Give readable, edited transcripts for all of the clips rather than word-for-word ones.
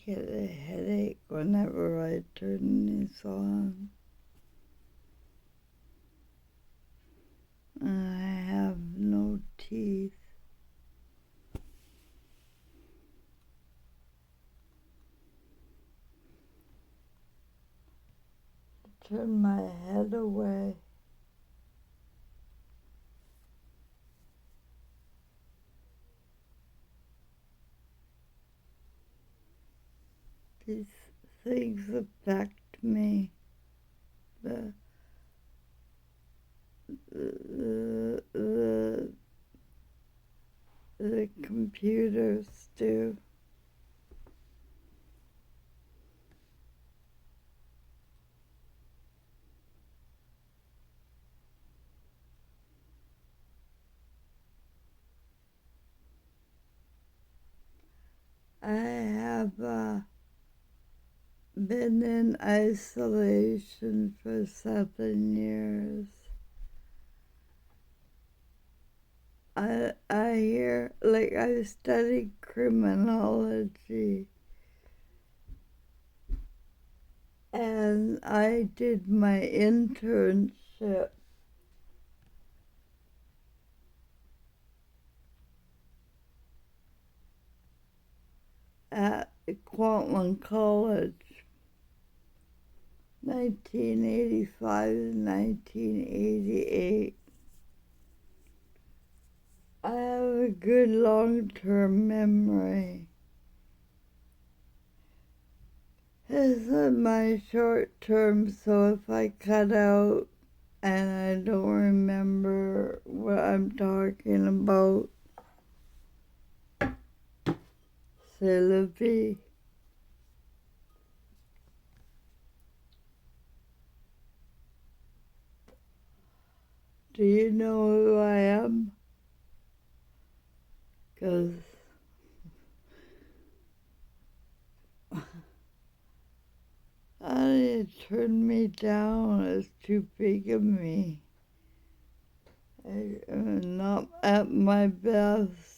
get a headache whenever I turn this on. I have no teeth. Turn my head away. These things affect me. The computers do. I have been in isolation for 7 years. I hear, like, I studied criminology, and I did my internship at Kwantlen College, 1985 and 1988. I have a good long-term memory. Isn't my short term, so if I cut out and I don't remember what I'm talking about, c'est la vie. Do you know who I am? Because it turned me down. It's too big of me. I'm not at my best.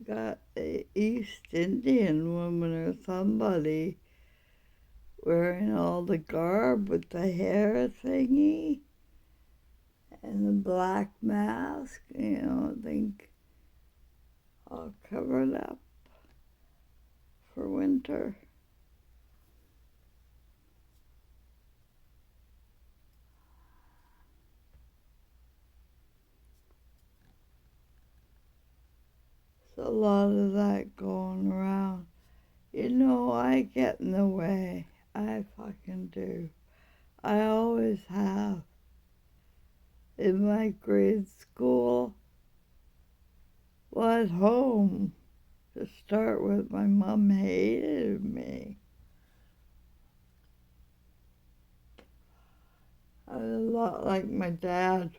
Got a East Indian woman or somebody wearing all the garb with the hair thingy and the black mask, I think all covered up for winter. There's a lot of that going around. I get in the way. I fucking do. I always have. In my grade school, at home, to start with, my mom hated me. I was a lot like my dad.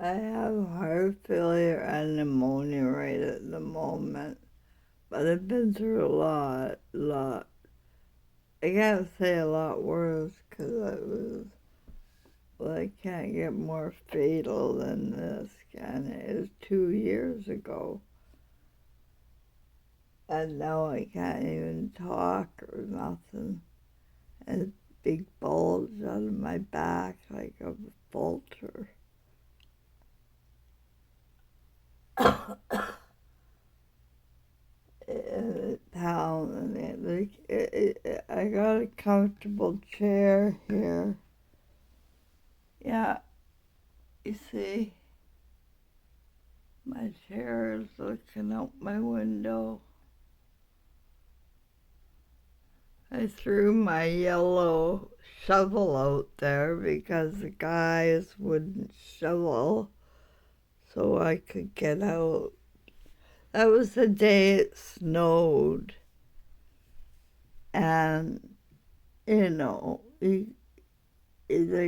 I have heart failure and pneumonia right at the moment, but I've been through a lot. I can't say a lot worse because I can't get more fatal than this, and it was 2 years ago. And now I can't even talk or nothing. And a big bulge out of my back like a vulture. Pounding it. I got a comfortable chair here. Yeah, you see, my chair is looking out my window. I threw my yellow shovel out there because the guys wouldn't shovel. so I could get out. That was the day it snowed, and they're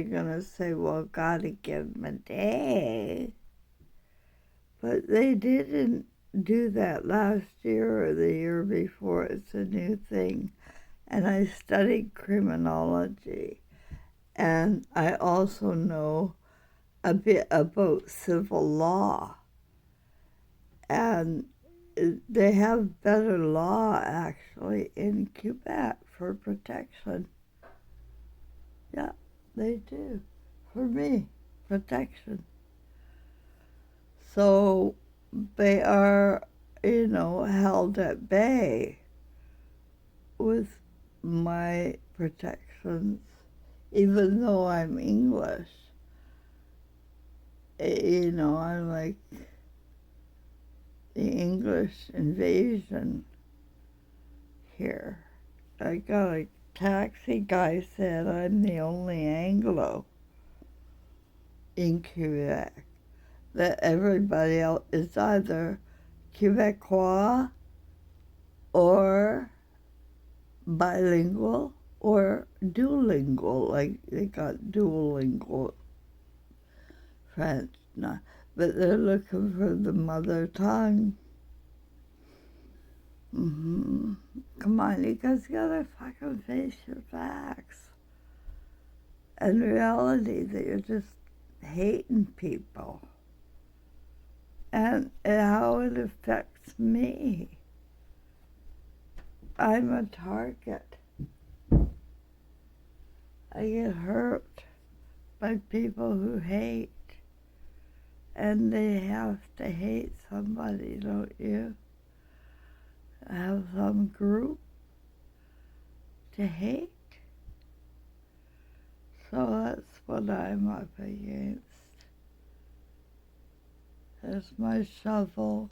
gonna say, well, gotta give them a day. But they didn't do that last year or the year before. It's a new thing. And I studied criminology. And I also know a bit about civil law. And they have better law, actually, in Quebec for protection. Yeah, they do. For me, protection. So they are, held at bay with my protections, even though I'm English. I'm like the English invasion here. I got a taxi guy said I'm the only Anglo in Quebec, that everybody else is either Quebecois or bilingual or duolingual, like they got duolingual French now, but they're looking for the mother tongue. Come on, you guys gotta fucking face your facts and reality that you're just hating people and how it affects me. I'm a target. I get hurt by people who hate, and they have to hate somebody, don't you? Have some group to hate. So that's what I'm up against. There's my shovel.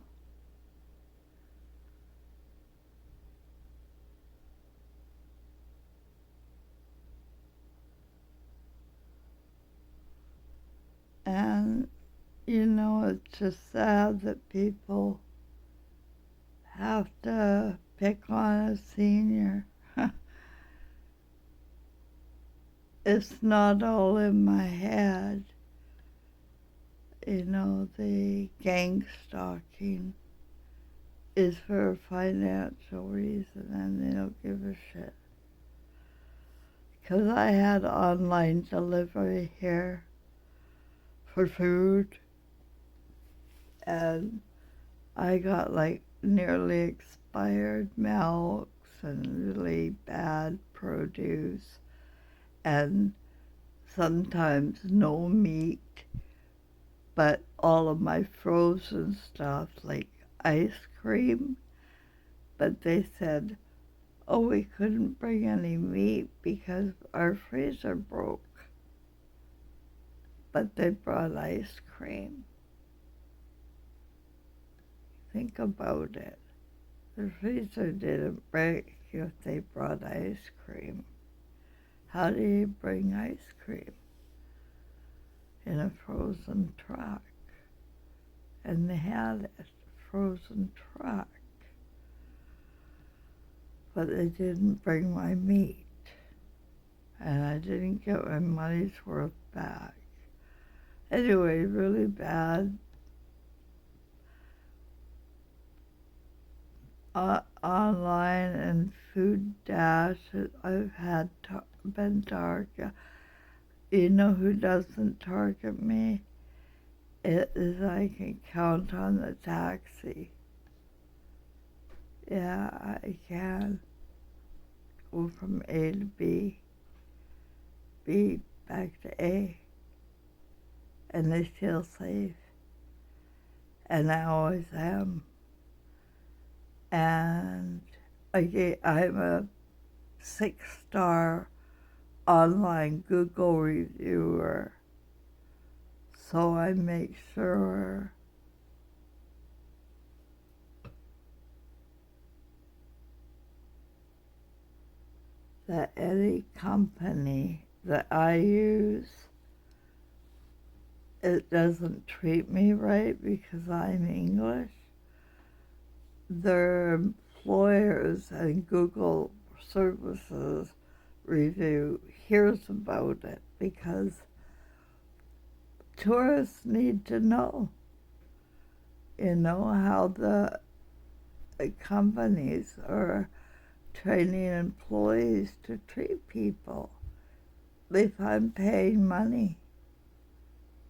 And, it's just sad that people have to pick on a senior. It's not all in my head. The gang stalking is for a financial reason, and they don't give a shit. Because I had online delivery here for food, and I got like nearly expired milks and really bad produce, and sometimes no meat, but all of my frozen stuff like ice cream. But they said, oh, we couldn't bring any meat because our freezer broke. But they brought ice cream. Think about it. The freezer didn't break if they brought ice cream. How do you bring ice cream in a frozen truck? And they had a frozen truck. But they didn't bring my meat. And I didn't get my money's worth back. Anyway, really bad. Online and Food Dash, I've had been targeted. You know who doesn't target me? It is I can count on the taxi. Yeah, I can go from A to B, B back to A, and they feel safe. And I always am. And I'm a 6-star online Google reviewer, so I make sure that any company that I use it doesn't treat me right because I'm English, their employers and Google services review hears about it because tourists need to know, how the companies are training employees to treat people. If I'm paying money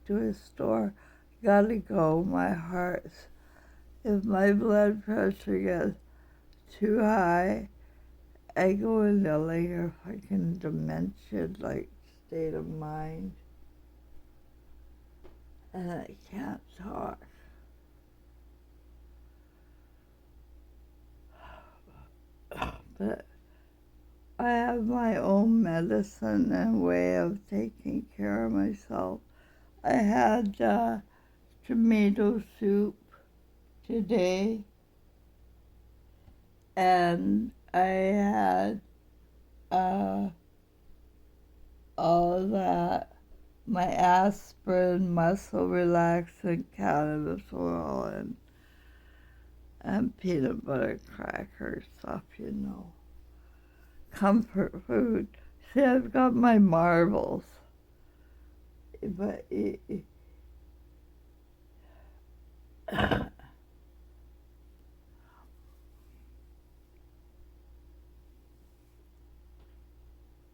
to a store, gotta go, my heart's. If my blood pressure gets too high, I go into like a fucking dementia like state of mind, and I can't talk. But I have my own medicine and way of taking care of myself. I had tomato soup today, and I had all that, my aspirin, muscle relaxant, cannabis oil, and peanut butter cracker stuff, Comfort food. See, I've got my marbles, but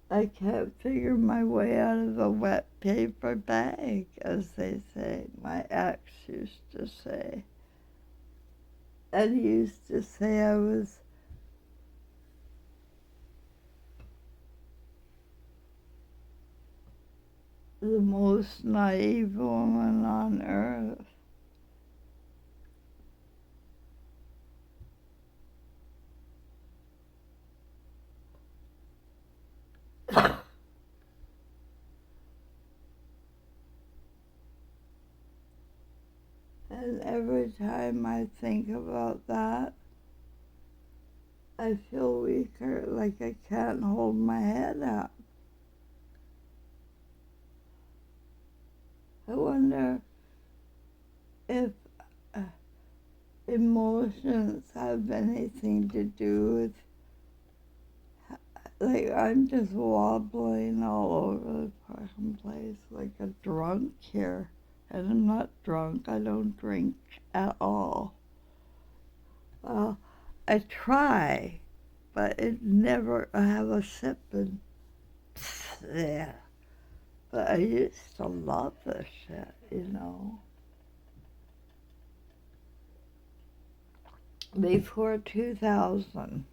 I can't figure my way out of a wet paper bag, as they say. My ex used to say. And he used to say I was the most naive woman on earth. And every time I think about that, I feel weaker, like I can't hold my head up. I wonder if emotions have anything to do with, like, I'm just wobbling all over the fucking place like a drunk here. And I'm not drunk, I don't drink at all. Well, I try, but I have a sip and yeah. But I used to love this shit, Before 2000,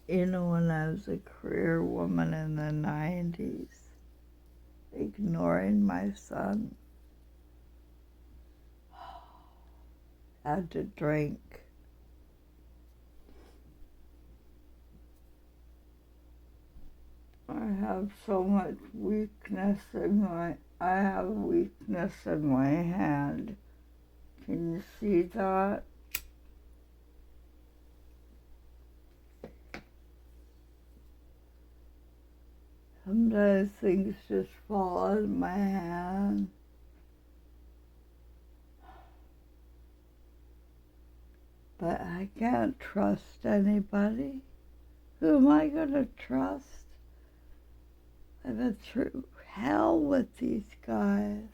when I was a career woman in the 90s, ignoring my son, had to drink. I have so much weakness I have weakness in my hand. Can you see that? Sometimes things just fall out of my hand. But I can't trust anybody. Who am I going to trust? I've been through hell with these guys,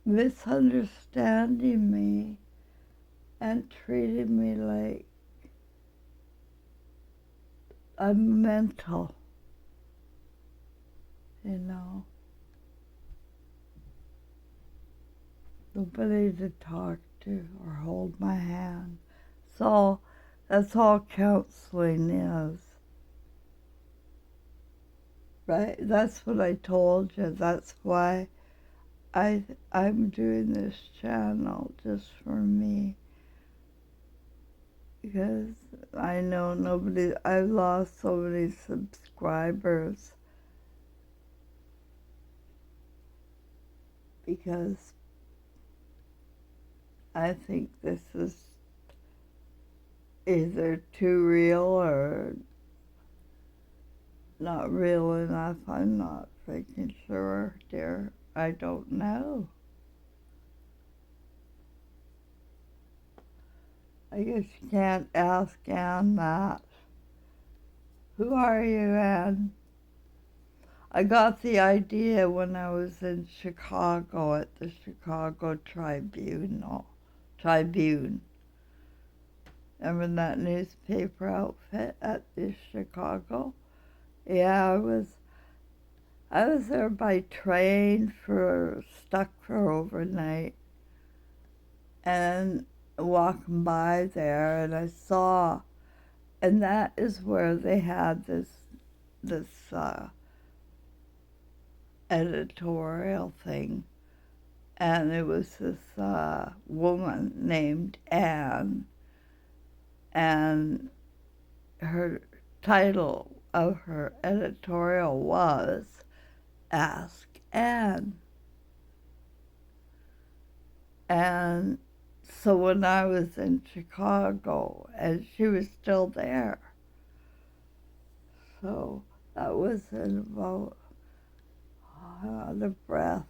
misunderstanding me and treating me like I'm mental, Nobody to talk to or hold my hand. So that's all counseling is. Right? That's what I told you. That's why I'm doing this channel just for me. Because I know I've lost so many subscribers because I think this is either too real or not real enough. I'm not thinking, sure, dear, I don't know. I guess you can't ask Anne that. Who are you, Anne? I got the idea when I was in Chicago at the Chicago Tribune. Remember that newspaper outfit at the Chicago? Yeah, I was there by train stuck for overnight, and walking by there, and I saw, and that is where they had this editorial thing, and it was this woman named Anne, and her title of her editorial was Ask Anne. And so when I was in Chicago, and she was still there, so that was in about the breath.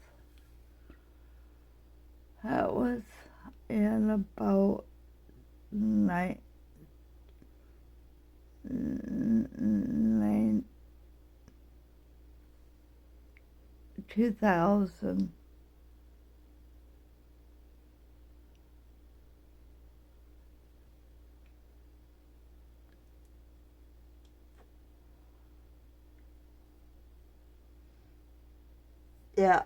That was in about 2000. Yeah.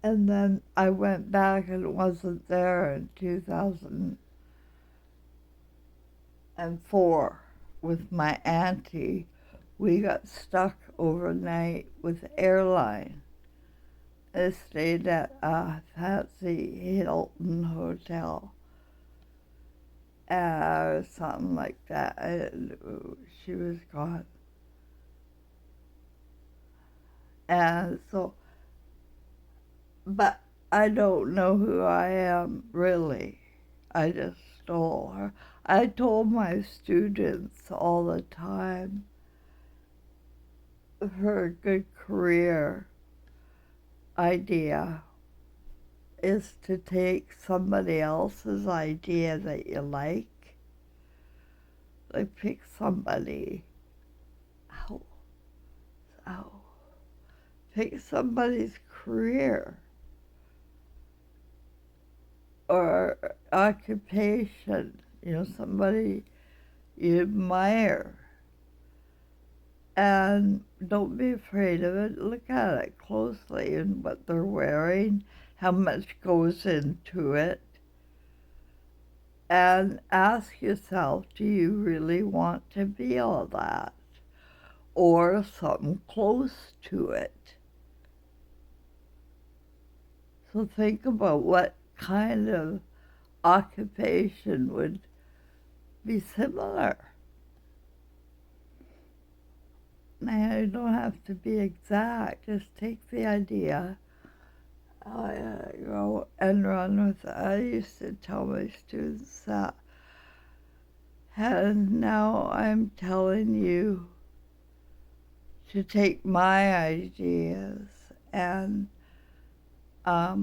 And then I went back and wasn't there in 2004 with my auntie. We got stuck overnight with airline. I stayed at a fancy Hilton hotel, or something like that. She was gone. And so, but I don't know who I am, really. I just stole her. I told my students all the time, for a good career idea is to take somebody else's idea that you like pick somebody, ow, ow, pick somebody's career or occupation, somebody you admire, and don't be afraid of it. Look at it closely and what they're wearing, how much goes into it, and ask yourself, do you really want to be all that or something close to it? So think about what kind of occupation would be similar. Now, you don't have to be exact, just take the idea go and run with it. I used to tell my students that. And now I'm telling you to take my ideas and I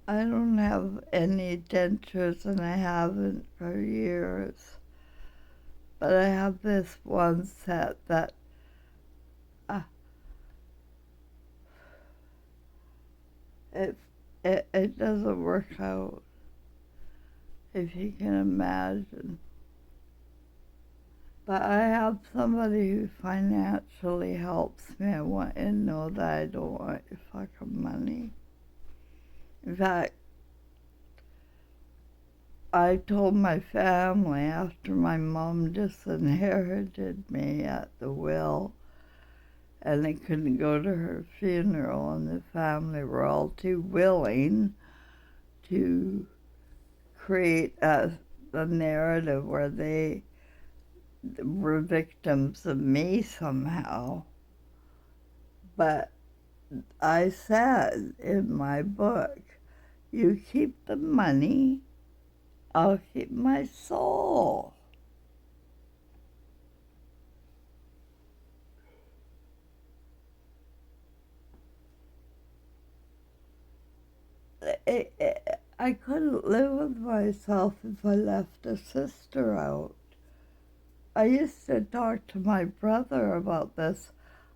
don't have any dentures and I haven't for years. But I have this one set that it doesn't work out, if you can imagine. But I have somebody who financially helps me. I want you to know that I don't want your fucking money. In fact, I told my family after my mom disinherited me at the will, and they couldn't go to her funeral, and the family were all too willing to create a narrative where they were victims of me somehow. But I said in my book, you keep the money, I'll keep my soul. I couldn't live with myself if I left a sister out. I used to talk to my brother about this.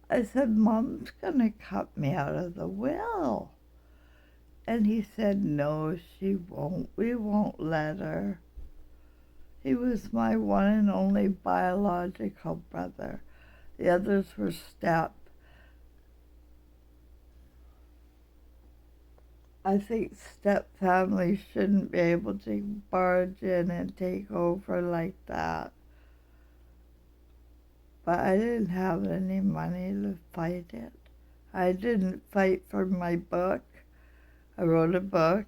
I said, Mom's gonna cut me out of the will. And he said, no, she won't. We won't let her. He was my one and only biological brother. The others were step. I think step families shouldn't be able to barge in and take over like that. But I didn't have any money to fight it. I didn't fight for my book. I wrote a book,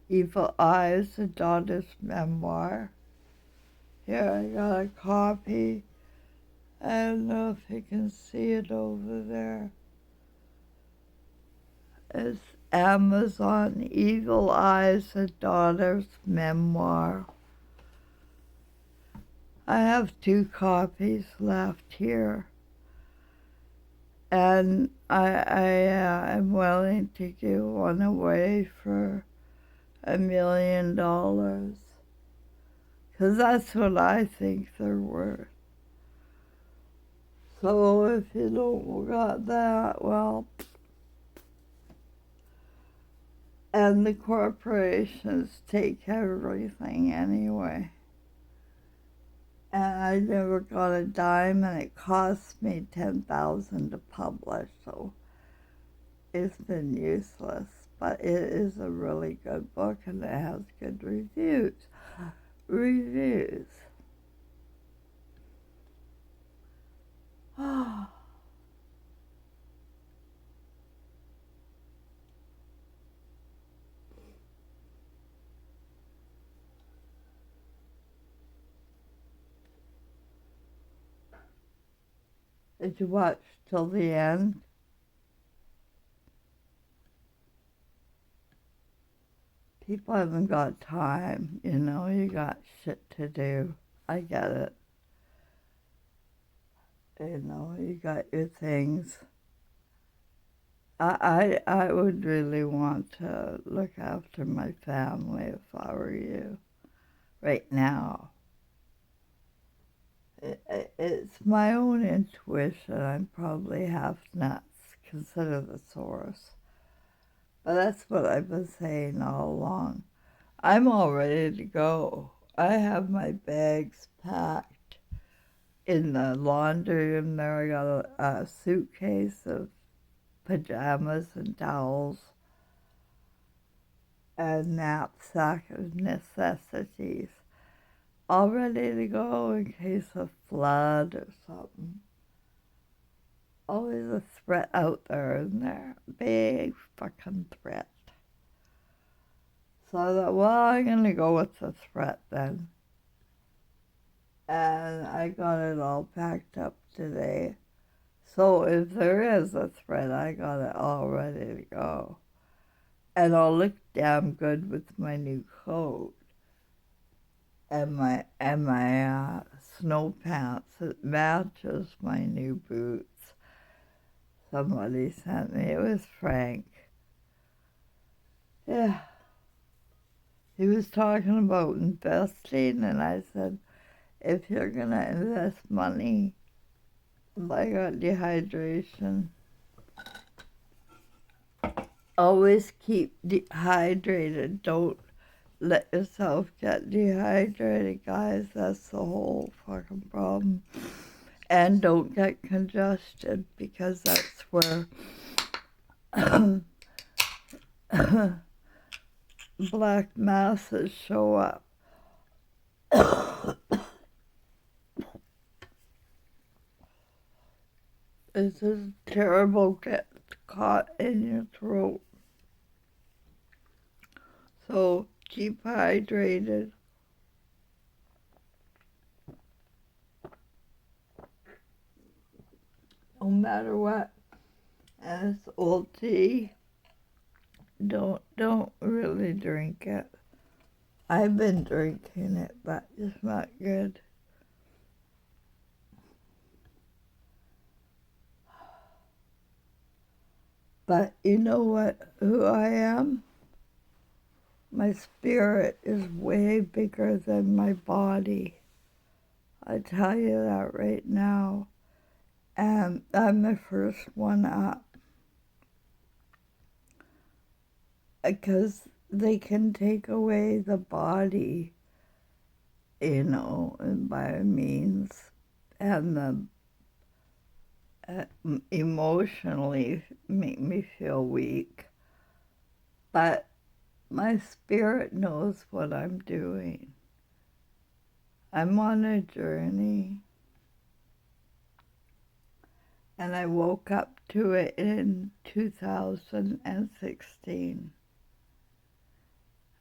Evil Eyes, a Daughter's Memoir. Here, I got a copy. I don't know if you can see it over there. It's Amazon, Evil Eyes, a Daughter's Memoir. I have 2 copies left here. And I am willing to give one away for $1 million. Because that's what I think they're worth. So if you don't got that, well, and the corporations take everything anyway. And I never got a dime, and it cost me $10,000 to publish, so it's been useless. But it is a really good book, and it has good reviews. Reviews. Did you watch till the end? People haven't got time, you got shit to do. I get it. You got your things. I would really want to look after my family if I were you right now. It's my own intuition. I'm probably half nuts. Consider the source. But that's what I've been saying all along. I'm all ready to go. I have my bags packed in the laundry room there. I got a suitcase of pajamas and towels and knapsack of necessities, all ready to go in case of flood or something. Always a threat out there, isn't there? Big fucking threat. So I thought, well, I'm going to go with the threat then. And I got it all packed up today. So if there is a threat, I got it all ready to go. And I'll look damn good with my new coat and my snow pants. It matches my new boots. Somebody sent me. It was Frank. Yeah. He was talking about investing, and I said, if you're going to invest money, I got dehydration. Always keep dehydrated. Don't let yourself get dehydrated, guys. That's the whole fucking problem. And don't get congested, because that's where black masses show up. It's just terrible to get caught in your throat. So keep hydrated. No matter what. And it's old tea. Don't really drink it. I've been drinking it, but it's not good. But you know who I am? My spirit is way bigger than my body. I tell you that right now. And I'm the first one up. Because they can take away the body, and by means, and the emotionally make me feel weak. But my spirit knows what I'm doing. I'm on a journey. And I woke up to it in 2016.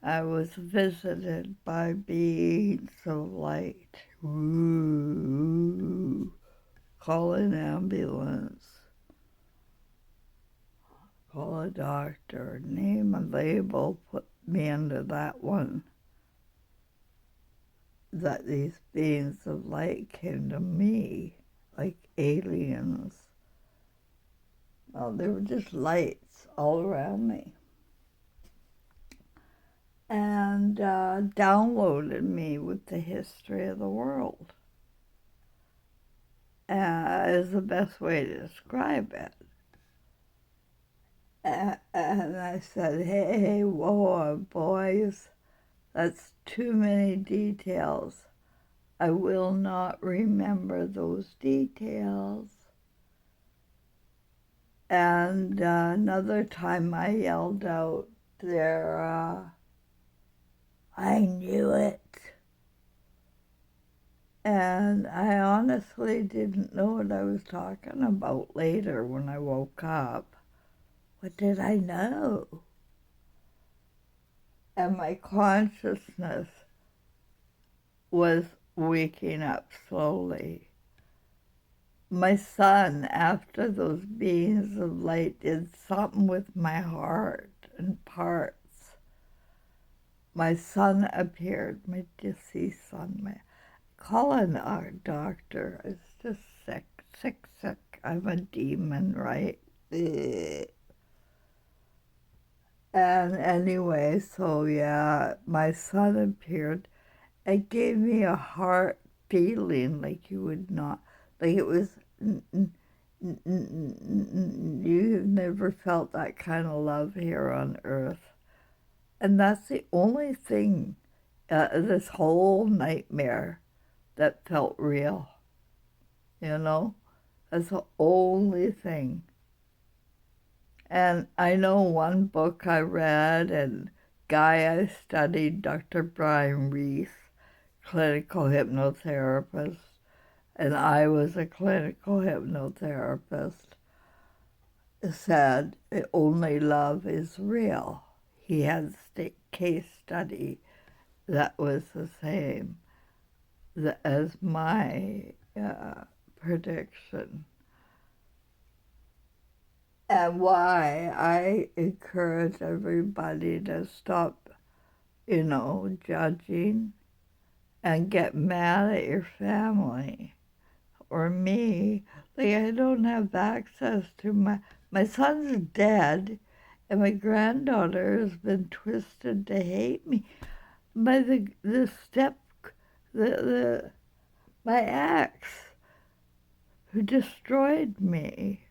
I was visited by beings of light. Ooh, call an ambulance. Call a doctor. Name a label. Put me under that one. That these beings of light came to me like aliens. Well, they were just lights all around me. And downloaded me with the history of the world. Is the best way to describe it. And I said, hey, whoa, boys, that's too many details. I will not remember those details. And another time I yelled out there, I knew it. And I honestly didn't know what I was talking about later when I woke up. What did I know? And my consciousness was waking up slowly. My son, after those beings of light, did something with my heart and parts. My son appeared, my deceased son. Calling our doctor is just sick. I'm a demon, right? And anyway, so yeah, my son appeared. It gave me a heart feeling like you would not, like it was, you've never felt that kind of love here on earth. And that's the only thing, this whole nightmare that felt real, That's the only thing. And I know one book I read and guy I studied, Dr. Brian Reese, clinical hypnotherapist, and I was a clinical hypnotherapist, said only love is real. He had a case study that was the same as my prediction. And why I encourage everybody to stop, judging and get mad at your family or me. Like, I don't have access to my son's dead, and my granddaughter has been twisted to hate me by my ex who destroyed me.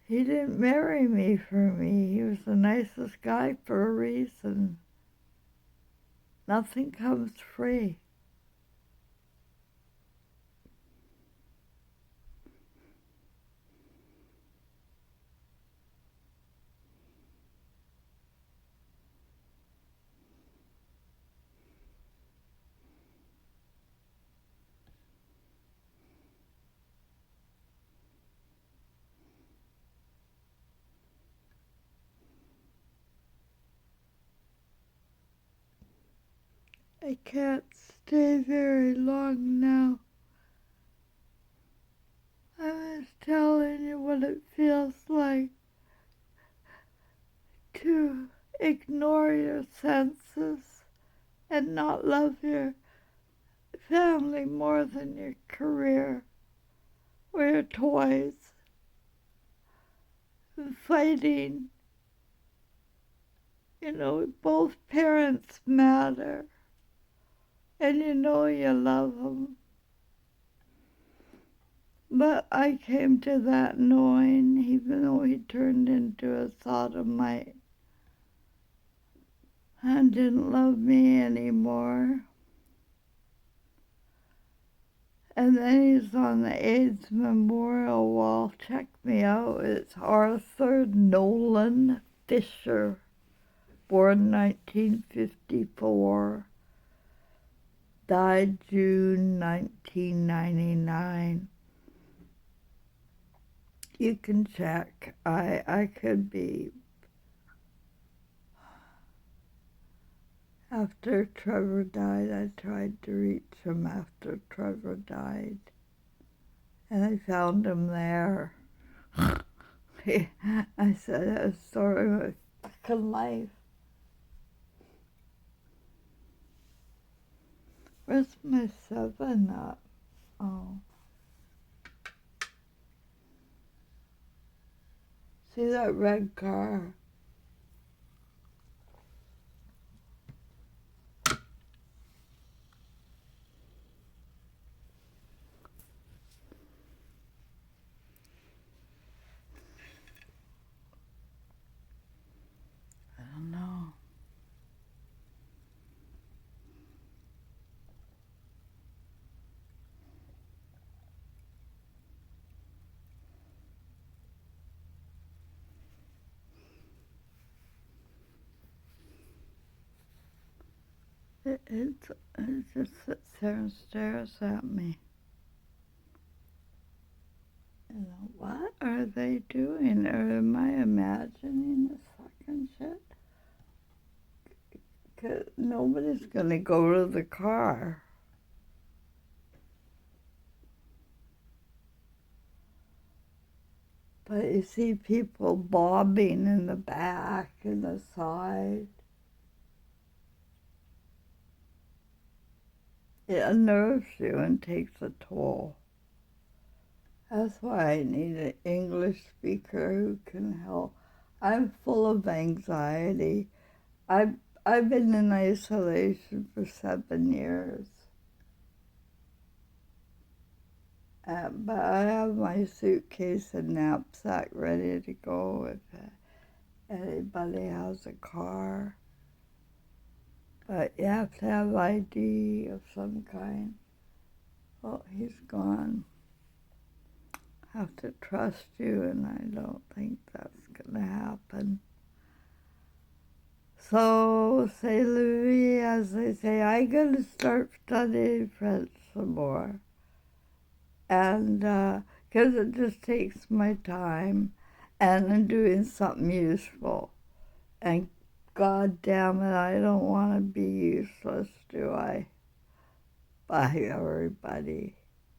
He didn't marry me for me. He was the nicest guy for a reason. Nothing comes free. I can't stay very long now. I was telling you what it feels like to ignore your senses and not love your family more than your career or your toys. Fighting Both parents matter, and you love them. But I came to that knowing, even though he turned into a sodomite and didn't love me anymore. And then he's on the AIDS Memorial Wall. Check me out. It's Arthur Nolan Fisher, born 1954, died June 1999. You can check. I could be. After Trevor died, I tried to reach him after Trevor died. And I found him there. I said, a story of fucking life. Where's my 7-Up? Oh. See that red car? I don't know. It just sits there and stares at me. What are they doing? Or am I imagining this fucking shit? 'Cause nobody's gonna go to the car. But you see people bobbing in the back and the side. It unnerves you and takes a toll. That's why I need an English speaker who can help. I'm full of anxiety. I've been in isolation for 7 years. But I have my suitcase and knapsack ready to go if anybody has a car. But you have to have ID of some kind. Oh, he's gone. I have to trust you, and I don't think that's going to happen. So, c'est la vie, as they say. I'm going to start studying French some more. And because it just takes my time, and I'm doing something useful. And God damn it, I don't want to be useless, do I? Bye, everybody.